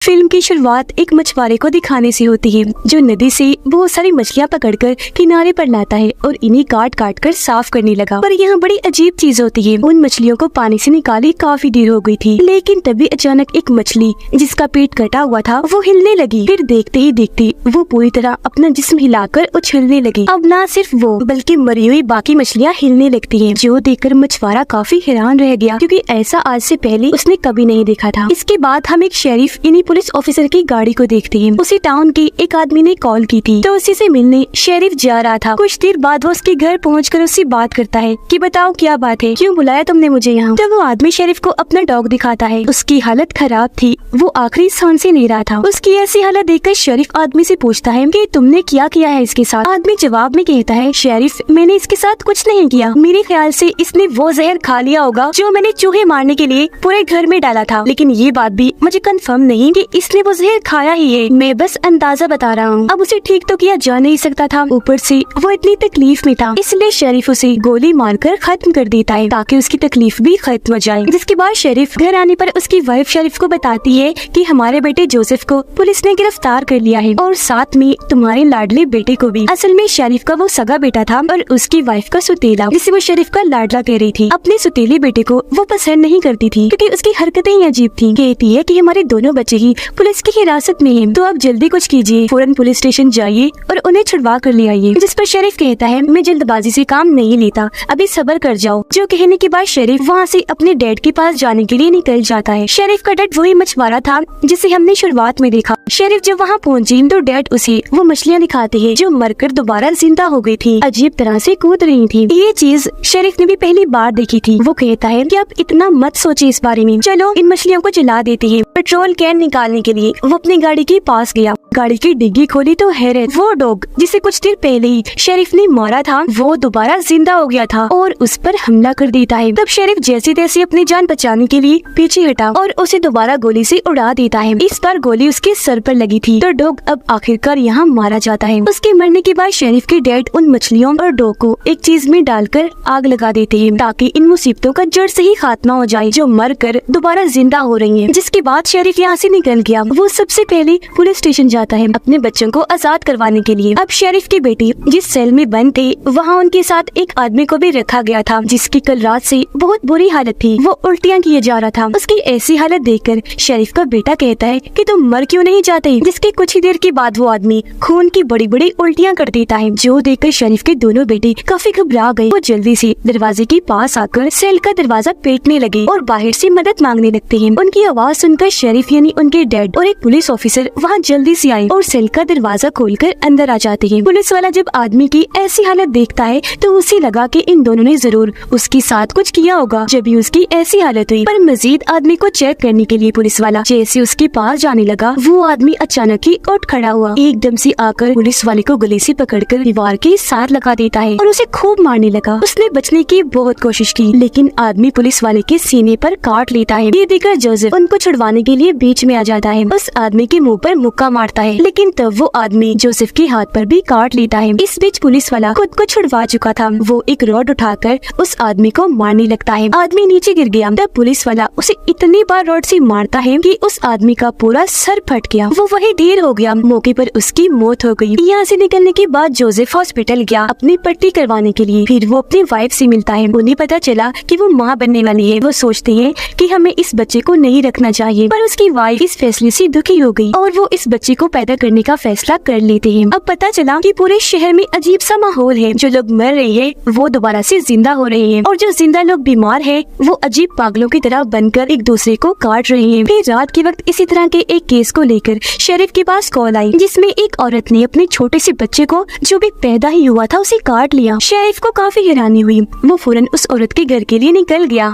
Film की शुरुआत एक मछुआरे को दिखाने से होती है जो नदी से बहुत सारी मछलियां पकड़कर किनारे पर लाता है और इन्हें काट काट कर साफ करने लगा। पर यहाँ बड़ी अजीब चीज होती है, उन मछलियों को पानी से निकाले काफी देर हो गई थी, लेकिन तभी अचानक एक मछली जिसका पेट कटा हुआ था वो हिलने लगी। फिर देखते ही देखते वो पूरी तरह अपना जिस्म हिलाकर उछलने लगी। अब न सिर्फ वो बल्कि मरी हुई बाकी मछलियाँ हिलने लगती है, जो देखकर मछुआरा काफी हैरान रह गया क्योंकि ऐसा आज से पहले उसने कभी नहीं देखा था। इसके बाद हम एक शेरिफ यानी पुलिस ऑफिसर की गाड़ी को देखते हैं। उसी टाउन के एक आदमी ने कॉल की थी तो उसी से मिलने शेरिफ जा रहा था। कुछ देर बाद वो उसके घर पहुंचकर उससे बात करता है कि बताओ क्या बात है, क्यों बुलाया तुमने मुझे यहाँ। तो वो आदमी शेरिफ को अपना डॉग दिखाता है। उसकी हालत खराब थी, वो आखिरी सांस ही ले रहा था। उसकी ऐसी हालत देखकर शेरिफ आदमी से पूछता है कि तुमने क्या किया है इसके साथ। आदमी जवाब में कहता है, शेरिफ मैंने इसके साथ कुछ नहीं किया, मेरे ख्याल से इसने वो जहर खा लिया होगा जो मैंने चूहे मारने के लिए पूरे घर में डाला था, लेकिन ये बात भी मुझे कंफर्म नहीं कि इसने वो जहर खाया ही है, मैं बस अंदाजा बता रहा हूँ। अब उसे ठीक तो किया जा नहीं सकता था, ऊपर से वो इतनी तकलीफ में था, इसलिए शेरिफ उसे गोली मारकर खत्म कर देता है ताकि उसकी तकलीफ भी खत्म हो जाए। जिसके बाद शेरिफ घर आने पर उसकी वाइफ शेरिफ को बताती है कि हमारे बेटे जोसेफ को पुलिस ने गिरफ्तार कर लिया है और साथ में तुम्हारे लाडले बेटे को भी। असल में शेरिफ का वो सगा बेटा था और उसकी वाइफ का सुतेला, जिसे वो शेरिफ का लाडला कह रही थी। अपने सुतेले बेटे को वो पसंद नहीं करती थी क्योंकि उसकी हरकतें ही अजीब थी। कहती है कि हमारे दोनों बच्चे ही पुलिस की हिरासत में हैं, तो आप जल्दी कुछ कीजिए, फौरन पुलिस स्टेशन जाइए और उन्हें छुड़वा कर ले आइए। जिस पर शेरिफ कहता है, मैं जल्दबाजी से काम नहीं लेता, अभी सब्र कर जाओ। जो कहने के बाद शेरिफ वहाँ से अपने डैड के पास जाने के लिए निकल जाता है। शेरिफ का डैड वही मछुआरा था जिसे हमने शुरुआत में देखा। शेरिफ जब वहाँ पहुँची तो डैड उसे वो मछलियाँ दिखाते हैं जो मरकर दोबारा जिंदा हो गई थी, अजीब तरह से कूद रही थी। ये चीज शेरिफ ने भी पहली बार देखी थी। वो कहता है कि आप इतना मत सोचिए इस बारे में, चलो इन मछलियों को जला देते हैं। पेट्रोल कैन निकालने के लिए वो अपनी गाड़ी के पास गया, गाड़ी की डिग्गी खोली तो हैरत, वो डॉग जिसे कुछ देर पहले ही शेरिफ ने मारा था वो दोबारा जिंदा हो गया था और उस पर हमला कर देता है। तब शेरिफ जैसे तैसे अपनी जान बचाने के लिए पीछे हटा और उसे दोबारा गोली से उड़ा देता है। इस बार गोली उसके सर पर लगी थी तो डॉग अब आखिरकार यहाँ मारा जाता है। उसके मरने के बाद शेरिफ के डैड उन मछलियों और डॉग को एक चीज में डालकर आग लगा देते हैं ताकि इन मुसीबतों का जड़ से ही खात्मा हो जाए जो मर कर दोबारा जिंदा हो रही है। जिसके बाद शेरिफ यहाँ से निकल गया। वो सबसे पहले पुलिस स्टेशन जाता है अपने बच्चों को आजाद करवाने के लिए। अब शेरिफ के बेटे जिस सेल में बंद थे वहाँ उनके साथ एक आदमी को भी रखा गया था जिसकी कल रात से बहुत बुरी हालत थी, वो उल्टियाँ किए जा रहा था। उसकी ऐसी हालत देखकर शेरिफ का बेटा कहता है कि तुम मर क्यों नहीं जाते। जिसके कुछ ही देर के बाद वो आदमी खून की बड़ी बड़ी उल्टियाँ कर देता है, जो देखकर शेरिफ के दोनों बेटे काफी घबरा गए। वो जल्दी से दरवाजे के पास आकर सेल का दरवाजा पीटने लगे और बाहर से मदद मांगने लगते हैं। उनकी आवाज सुनकर शेरिफ यानी उनके डैड और एक पुलिस ऑफिसर वहाँ जल्दी से आए और सेल का दरवाजा खोलकर अंदर आ जाते हैं। पुलिस वाला जब आदमी की ऐसी हालत देखता है तो उसे लगा कि इन दोनों ने जरूर उसके साथ कुछ किया होगा जब भी उसकी ऐसी हालत हुई। पर मजीद आदमी को चेक करने के लिए पुलिस वाला जैसे उसके पास जाने लगा वो आदमी अचानक ही उठ खड़ा हुआ, एकदम से आकर पुलिस वाले को गले से पकड़कर दीवार के साथ लगा देता है और उसे खूब मारने लगा। उसने बचने की बहुत कोशिश की लेकिन आदमी पुलिस वाले के सीने पर काट लेता है। ये देखकर जोसेफ उनको छुड़वाने के लिए बीच में आ जाता है, उस आदमी के मुंह पर मुक्का मारता है, लेकिन तब वो आदमी जोसेफ के हाथ पर भी काट लेता है। इस बीच पुलिस वाला खुद को छुड़वा चुका था, वो एक रॉड उठाकर उस आदमी को मारने लगता है। आदमी नीचे गिर गया, तब पुलिस वाला उसे इतनी बार रॉड से मारता है कि उस आदमी का पूरा सर फट गया। वो वही ढेर हो गया, मौके पर उसकी मौत हो गई। यहाँ से निकलने के बाद जोसेफ हॉस्पिटल गया अपनी पट्टी करवाने के लिए। फिर वो अपनी वाइफ से मिलता है, उन्हें पता चला कि वो माँ बनने वाली है। वो सोचते हैं कि हमें इस बच्चे को नहीं रखना चाहिए, पर उसकी वाइफ इस फैसले से दुखी हो गई और वो इस बच्चे को पैदा करने का फैसला कर लेते हैं। अब पता चला कि पूरे शहर में अजीब सा माहौल है, जो लोग मर रहे हैं वो दोबारा से जिंदा हो रहे हैं और जो जिंदा लोग बीमार हैं वो अजीब पागलों की तरह बनकर एक दूसरे को काट रहे हैं। फिर रात के वक्त इसी तरह के एक केस को लेकर शेरिफ के पास कॉल आई जिसमें एक औरत ने अपने छोटे से बच्चे को जो भी पैदा ही हुआ था उसे काट लिया। शेरिफ को काफी हैरानी हुई, वो फौरन उस औरत के घर के लिए निकल गया।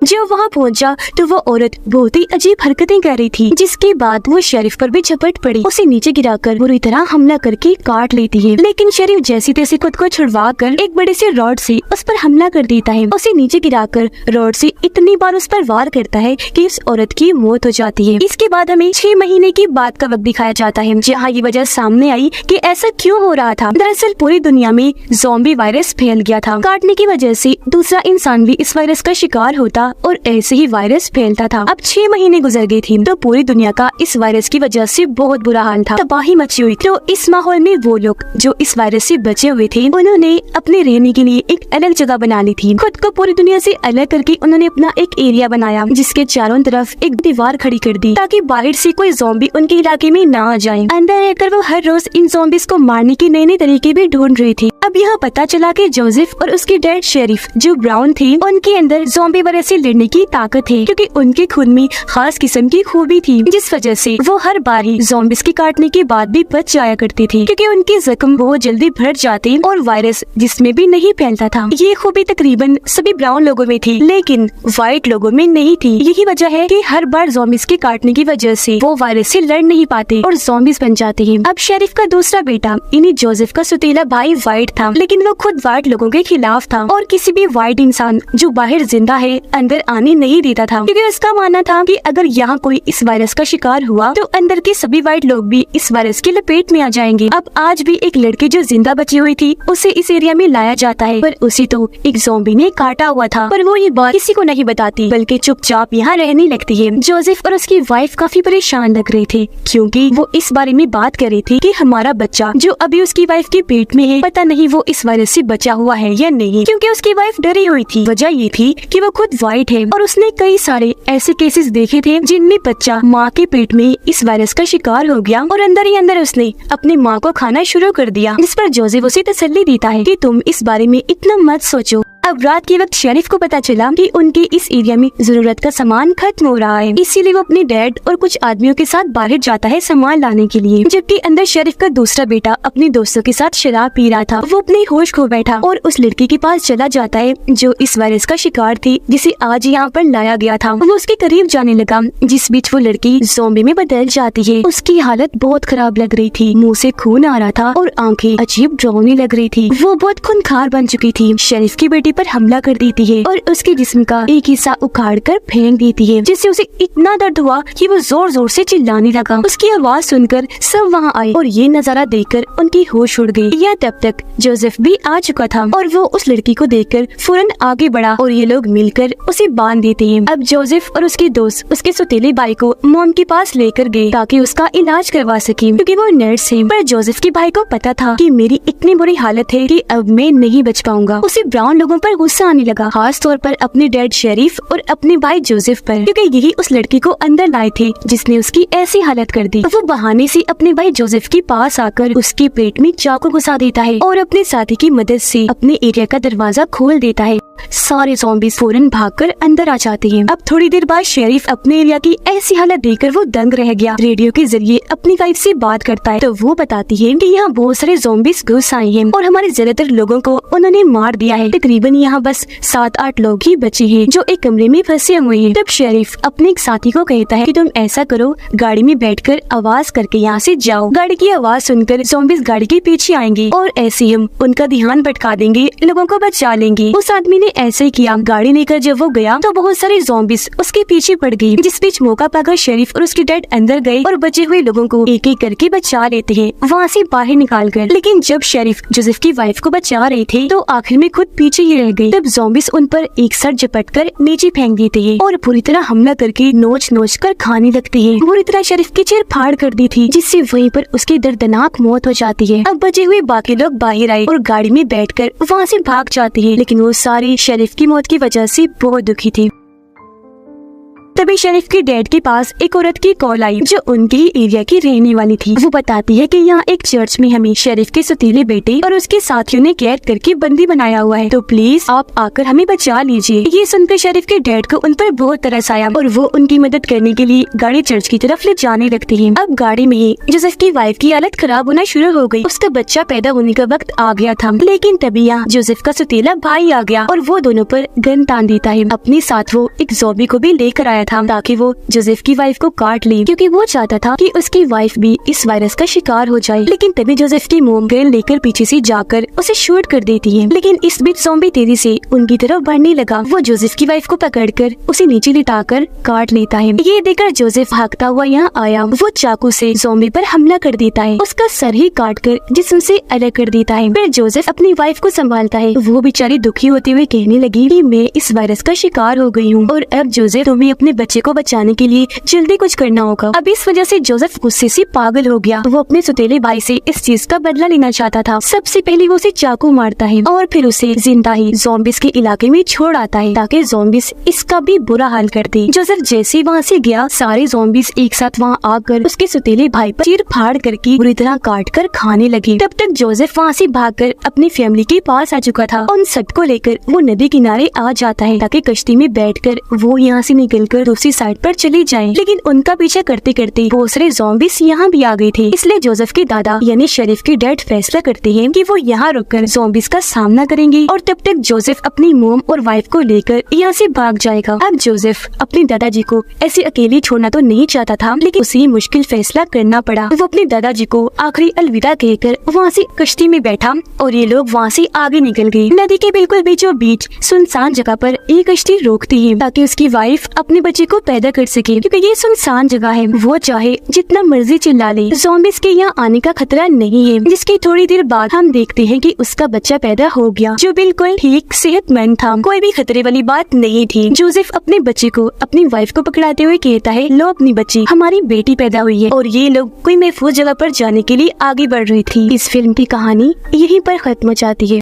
जब वहाँ पहुँचा तो वो औरत बहुत ही अजीब हरकतें कर रही थी, जिसके बाद वो शेरिफ पर भी झपट पड़ी, उसे नीचे गिराकर बुरी तरह हमला करके काट लेती है। लेकिन शेरिफ जैसे तैसे खुद को छुड़वा कर एक बड़े से रॉड से उस पर हमला कर देता है, उसे नीचे गिराकर रॉड से इतनी बार उस पर वार करता है कि उस औरत की मौत हो जाती है। इसके बाद हमें 6 महीने की बात का वक्त दिखाया जाता है जहाँ ये वजह सामने आई कि ऐसा क्यों हो रहा था। दरअसल पूरी दुनिया में ज़ॉम्बी वायरस फैल गया था, काटने की वजह से दूसरा इंसान भी इस वायरस का शिकार होता और ऐसे ही वायरस फैलता था। अब 6 महीने गुजर गए थे तो पूरी दुनिया का इस वायरस की वजह से बहुत बुरा हाल था, तबाही मची हुई थी। तो इस माहौल में वो लोग जो इस वायरस से बचे हुए थे उन्होंने अपने रहने के लिए एक अलग जगह बना ली थी। खुद को पूरी दुनिया से अलग करके उन्होंने अपना एक एरिया बनाया जिसके चारों तरफ एक दीवार खड़ी कर दी ताकि बाहर से कोई ज़ॉम्बी उनके इलाके में ना आ जाए। अंदर रहकर वो हर रोज इन ज़ॉम्बीज़ को मारने के नए नए तरीके भी ढूंढ रही थी। अब यहाँ पता चला कि जोसेफ और उसके डैड शेरिफ जो ब्राउन थे उनके अंदर ज़ॉम्बी वायरस से लड़ने की ताकत है, क्योंकि उनके खून में खास किस्म की खूबी थी जिस वजह से वो हर बार ही ज़ॉम्बीज़ के काटने के बाद भी बच जाया करते थे, क्योंकि उनके जख्म बहुत जल्दी भर जाते और वायरस जिसमें भी नहीं फैलता था। ये खूबी तकरीबन सभी ब्राउन लोगों में थी लेकिन व्हाइट लोगों में नहीं थी। यही वजह है कि हर बार ज़ॉम्बीज़ के काटने की वजह से वो वायरस से लड़ नहीं पाते और ज़ॉम्बीज़ बन जाते हैं। अब शेरिफ का दूसरा बेटा यानी जोसेफ का सुतीला भाई व्हाइट था, लेकिन वो खुद व्हाइट लोगों के खिलाफ था और किसी भी व्हाइट इंसान जो बाहर जिंदा है अंदर आने नहीं देता था, क्योंकि उसका मानना था कि अगर यहाँ कोई इस वायरस का शिकार हुआ तो अंदर के सभी व्हाइट लोग भी इस वायरस की लपेट में आ जाएंगे। अब आज भी एक लड़की जो जिंदा बची हुई थी उसे इस एरिया में लाया जाता है, पर उसे तो एक ज़ॉम्बी ने काटा हुआ था, पर वो ये बात किसी को नहीं बताती बल्कि चुपचाप यहाँ रहने लगती है। जोसेफ और उसकी वाइफ काफी परेशान लग रहे थे क्योंकि वो इस बारे में बात कर रही थी कि हमारा बच्चा जो अभी उसकी वाइफ के पेट में है पता नहीं वो इस वायरस से बचा हुआ है या नहीं, क्योंकि उसकी वाइफ डरी हुई थी। वजह ये थी कि वो खुद व्हाइट है और उसने कई सारे ऐसे केसेस देखे थे जिनमें बच्चा माँ के पेट में इस वायरस का शिकार हो गया और अंदर ही अंदर उसने अपनी माँ को खाना शुरू कर दिया, जिस पर जोसेफ उसे तसल्ली देता है कि तुम इस बारे में इतना मत सोचो। अब रात के वक्त शेरिफ को पता चला कि उनके इस एरिया में जरूरत का सामान खत्म हो रहा है, इसीलिए वो अपने डैड और कुछ आदमियों के साथ बाहर जाता है सामान लाने के लिए, जबकि अंदर शेरिफ का दूसरा बेटा अपने दोस्तों के साथ शराब पी रहा था। वो अपने होश खो बैठा और उस लड़की के पास चला जाता है जो इस वायरस का शिकार थी, जिसे आज यहाँ पर लाया गया था। वो उसके करीब जाने लगा, जिस बीच वो लड़की ज़ॉम्बी में बदल जाती है। उसकी हालत बहुत खराब लग रही थी, मुँह से खून आ रहा था और आंखें अजीब डरावनी लग रही थी। वो बहुत खूंखार बन चुकी थी। शेरिफ की बेटी पर हमला कर देती है और उसके जिस्म का एक हिस्सा उखाड़ कर फेंक देती है, जिससे उसे इतना दर्द हुआ कि वो जोर जोर से चिल्लाने लगा। उसकी आवाज सुनकर सब वहाँ आए और ये नजारा देखकर उनकी होश उड़ गई। यह तब तक जोसेफ भी आ चुका था और वो उस लड़की को देखकर फौरन आगे बढ़ा और ये लोग मिलकर उसे बांध देते हैं। अब जोसेफ और उसके दोस्त उसके सौतेले भाई को मॉम के पास लेकर गए ताकि उसका इलाज करवा सके, क्योंकि वो नर्स है। पर जोसेफ के भाई को पता था कि मेरी इतनी बुरी हालत है कि अब मैं नहीं बच पाऊंगा। उसे ब्राउन लोगों पर गुस्सा आने लगा, खास तौर पर अपने डैड शेरिफ और अपने भाई जोसेफ पर, क्योंकि यही उस लड़की को अंदर लाए थे जिसने उसकी ऐसी हालत कर दी। वो बहाने से अपने भाई जोसेफ के पास आकर उसके पेट में चाकू घुसा देता है और अपने साथी की मदद से अपने एरिया का दरवाजा खोल देता है। सारे ज़ॉम्बीज़ फौरन भागकर अंदर आ जाते हैं। अब थोड़ी देर बाद शेरिफ अपने एरिया की ऐसी हालत देखकर वो दंग रह गया। रेडियो के जरिए अपनी वाइफ से बात करता है तो वो बताती है कि यहाँ बहुत सारे ज़ॉम्बीज़ घुस आए हैं और हमारे ज्यादातर लोगों को उन्होंने मार दिया है। तकरीबन यहाँ बस 7-8 लोग ही बचे हैं जो एक कमरे में फंसे हुए हैं। तब शेरिफ अपने एक साथी को कहता है कि तुम ऐसा करो, गाड़ी में बैठकर आवाज करके यहाँ से जाओ। गाड़ी की आवाज सुनकर ज़ॉम्बीज़ गाड़ी के पीछे आएंगे और ऐसे हम उनका ध्यान भटका देंगे, लोगों को बचा लेंगे। उस आदमी ने ऐसे ही किया। गाड़ी लेकर जब वो गया तो बहुत सारे ज़ॉम्बीज़ उसके पीछे पड़ गई, जिस बीच मौका पाकर शेरिफ और उसके डैड अंदर गए और बचे हुए लोगों को एक एक करके बचा लेते हैं वहाँ से बाहर निकाल कर। लेकिन जब शेरिफ जोसेफ की वाइफ को बचा रहे थे तो आखिर में खुद पीछे ही रह गई। तब ज़ॉम्बीज़ उन पर एक साथ झपट कर नीचे फेंक देते हैं और पूरी तरह हमला करके नोच नोच कर खाने लगते हैं। पूरी तरह शेरिफ की चीर फाड़ कर दी थी, जिससे वहीं पर उसकी दर्दनाक मौत हो जाती है। अब बचे हुए बाकी लोग बाहर आए और गाड़ी में बैठकर वहाँ से भाग जाते हैं, लेकिन वो सारे शेरिफ की मौत की वजह से बहुत दुखी थे। तभी शेरिफ के डैड के पास एक औरत की कॉल आई जो उनके ही एरिया की रहने वाली थी। वो बताती है कि यहाँ एक चर्च में हमें शेरिफ के सतीले बेटे और उसके साथियों ने कैद करके बंदी बनाया हुआ है, तो प्लीज आप आकर हमें बचा लीजिए। ये सुनकर शेरिफ के डैड को उन पर बहुत तरस आया और वो उनकी मदद करने के लिए गाड़ी चर्च की तरफ ले जाने लगती है। अब गाड़ी में ही जोसेफ की वाइफ की हालत खराब होना शुरू हो गई। उसका बच्चा पैदा होने का वक्त आ गया था, लेकिन तभी यहाँ जोसेफ का सतीला भाई आ गया और वो दोनों पर गन तान देता है। अपने साथ वो एक ज़ॉम्बी को भी लेकर आया था था ताकि वो जोसेफ की वाइफ को काट ले, क्योंकि वो चाहता था कि उसकी वाइफ भी इस वायरस का शिकार हो जाए। लेकिन तभी जोसेफ की मोम गन लेकर पीछे से जाकर उसे शूट कर देती है। लेकिन इस बीच ज़ॉम्बी तेजी से उनकी तरफ बढ़ने लगा। वो जोसेफ की वाइफ को पकड़कर उसे नीचे लिटाकर काट लेता है। ये देखकर जोसेफ भागता हुआ यहाँ आया। वो चाकू से ज़ॉम्बी पर हमला कर देता है, उसका सर ही काट कर जिस्म से अलग कर देता है। फिर जोसेफ अपनी वाइफ को संभालता है। वो बेचारी दुखी होते हुए कहने लगी कि मैं इस वायरस का शिकार हो गई हूँ और अब जोसेफ तुम्हें अपने बच्चे को बचाने के लिए जल्दी कुछ करना होगा। अब इस वजह से जोसेफ गुस्से से पागल हो गया। वो अपने सौतेले भाई से इस चीज का बदला लेना चाहता था। सबसे पहले वो उसे चाकू मारता है और फिर उसे जिंदा ही ज़ॉम्बीज़ के इलाके में छोड़ आता है ताकि ज़ॉम्बीज़ इसका भी बुरा हाल कर दे। जोसेफ जैसे वहाँ से गया, सारे ज़ॉम्बीज़ एक साथ वहाँ आकर उसके सौतेले भाई पर चीर फाड़ करके बुरी तरह काट कर खाने लगे। तब तक जोसेफ वहाँ से भागकर अपनी फैमिली के पास आ चुका था। उन सबको लेकर वो नदी किनारे आ जाता है ताकि कश्ती में बैठकर वो यहाँ से निकलकर दूसरी साइड पर चले जाएं। लेकिन उनका पीछा करते करते बहुत सारे ज़ॉम्बीज़ यहाँ भी आ गए थे। इसलिए जोसेफ के दादा यानी शरीफ के डैड फैसला करते हैं कि वो यहाँ रुककर ज़ॉम्बीज़ का सामना करेंगे और तब तक जोसेफ अपनी मोम और वाइफ को लेकर यहाँ से भाग जाएगा। अब जोसेफ अपने दादाजी को ऐसे अकेले छोड़ना तो नहीं चाहता था, लेकिन उसे मुश्किल फैसला करना पड़ा। वो अपने दादाजी को आखिरी अलविदा कहकर वहाँ से कश्ती में बैठा और ये लोग वहाँ से आगे निकल गए। नदी के बिल्कुल बीचों बीच सुनसान जगह पर एक कश्ती रोकती है ताकि उसकी वाइफ अपने बच्चे को पैदा कर सके, क्योंकि ये सुनसान जगह है। वो चाहे जितना मर्जी चिल्ला ले, ज़ॉम्बीज़ के यहाँ आने का खतरा नहीं है। जिसकी थोड़ी देर बाद हम देखते हैं कि उसका बच्चा पैदा हो गया जो बिल्कुल ठीक सेहतमंद था। कोई भी खतरे वाली बात नहीं थी। जोसेफ अपने बच्चे को अपनी वाइफ को पकड़ाते हुए कहता है, लो अपनी बच्ची, हमारी बेटी पैदा हुई है। और ये लोग कोई महफूज जगह पर जाने के लिए आगे बढ़ रही थी। इस फिल्म की कहानी यहीं पर खत्म हो जाती है।